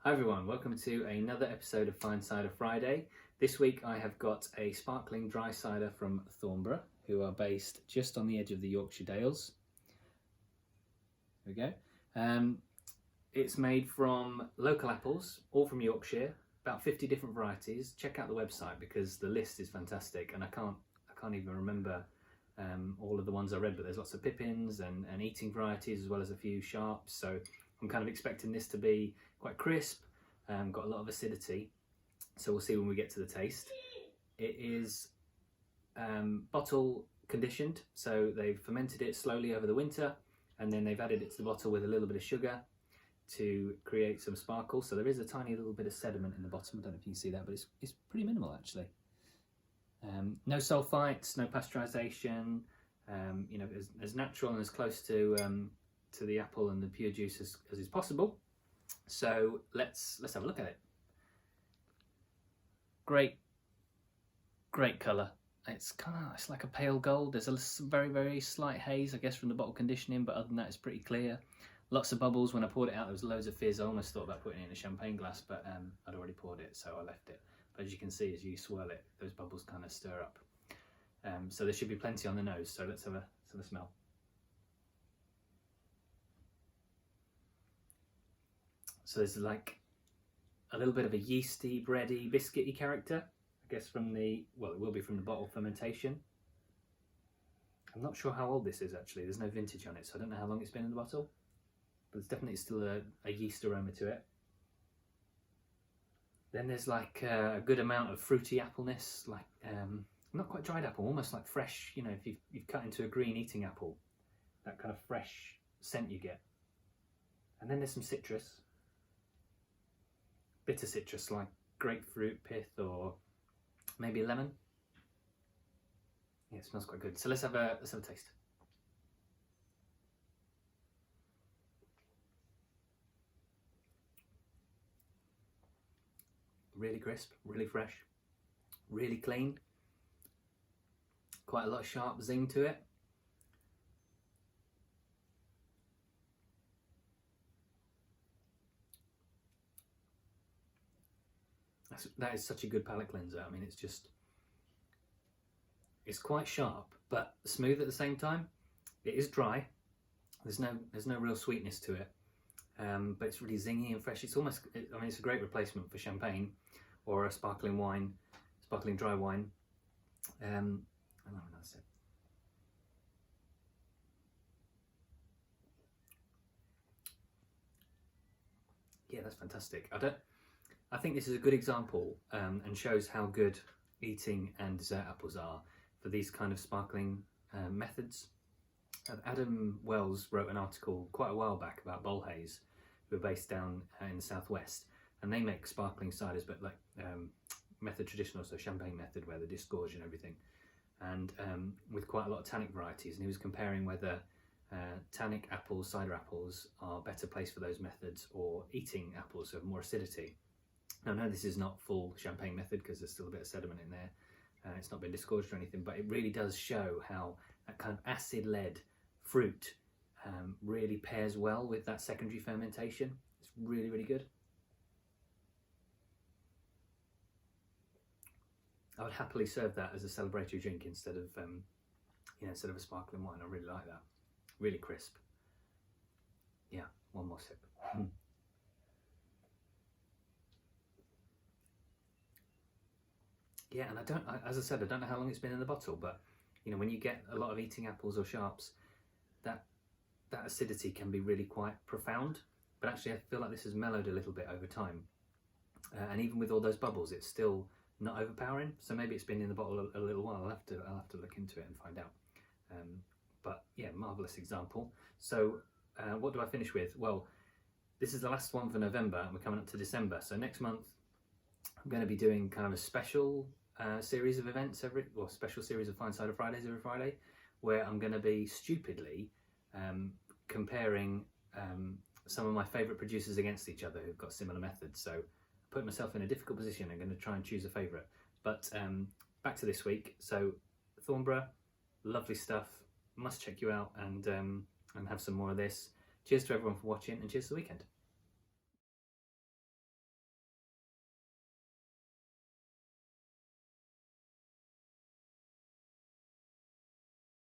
Hi everyone, welcome to another episode of Fine Cider Friday. This week I have got a sparkling dry cider from Thornborough, who are based just on the edge of the Yorkshire Dales. There we go. It's made from local apples, all from Yorkshire, about 50 different varieties. Check out the website because the list is fantastic, and I can't even remember all of the ones I read, but there's lots of pippins and eating varieties as well as a few sharps. So I'm kind of expecting this to be quite crisp, got a lot of acidity. So we'll see when we get to the taste. It is bottle conditioned, so they've fermented it slowly over the winter, and then they've added it to the bottle with a little bit of sugar to create some sparkle. So there is a tiny little bit of sediment in the bottom. I don't know if you can see that, but it's pretty minimal actually. No sulfites, no pasteurization. You know, as natural and as close to the apple and the pure juice as is possible. So let's have a look at it. Great colour. It's like a pale gold. There's a very, very slight haze, I guess, from the bottle conditioning, but other than that, it's pretty clear. Lots of bubbles. When I poured it out, there was loads of fizz. I almost thought about putting it in a champagne glass, but I'd already poured it, so I left it. But as you can see, as you swirl it, those bubbles kind of stir up. So there should be plenty on the nose. So let's have a smell. So there's like a little bit of a yeasty, bready, biscuity character, I guess from it will be from the bottle fermentation. I'm not sure how old this is actually, there's no vintage on it, so I don't know how long it's been in the bottle, but there's definitely still a yeast aroma to it. Then there's like a good amount of fruity appleness, like not quite dried apple, almost like fresh, you know, if you've cut into a green eating apple, that kind of fresh scent you get. And then there's some citrus. Bitter citrus like grapefruit pith or maybe lemon. Yeah, it smells quite good. So let's have a taste. Really crisp, really fresh, really clean. Quite a lot of sharp zing to it. That is such a good palate cleanser. I mean, it's quite sharp, but smooth at the same time. It is dry. There's no real sweetness to it, but it's really zingy and fresh. It's almost, I mean, it's a great replacement for champagne or a sparkling wine, sparkling dry wine. I'll have another sip. Yeah, that's fantastic. I think this is a good example and shows how good eating and dessert apples are for these kind of sparkling methods. Adam Wells wrote an article quite a while back about Bolhays, who are based down in the southwest, and they make sparkling ciders, but like method traditional, so champagne method, where they disgorge and everything, and with quite a lot of tannic varieties. And he was comparing whether tannic apples, cider apples, are better placed for those methods, or eating apples, so more acidity. Now, no, this is not full champagne method because there's still a bit of sediment in there. It's not been disgorged or anything, but it really does show how that kind of acid-led fruit really pairs well with that secondary fermentation. It's really, really good. I would happily serve that as a celebratory drink instead of instead of a sparkling wine. I really like that. Really crisp. Yeah, one more sip. Yeah, and as I said, I don't know how long it's been in the bottle, but you know, when you get a lot of eating apples or sharps, that acidity can be really quite profound. But actually, I feel like this has mellowed a little bit over time, and even with all those bubbles, it's still not overpowering. So maybe it's been in the bottle a little while. I'll have to look into it and find out. But yeah, marvelous example. So what do I finish with? Well, this is the last one for November, and we're coming up to December. So next month, I'm going to be doing kind of a special series of events special series of Fine Cider Fridays every Friday, where I'm going to be stupidly comparing some of my favourite producers against each other who've got similar methods. So I put myself in a difficult position. I'm going to try and choose a favourite. But back to this week. So Thornborough, lovely stuff. Must check you out and have some more of this. Cheers to everyone for watching, and cheers to the weekend.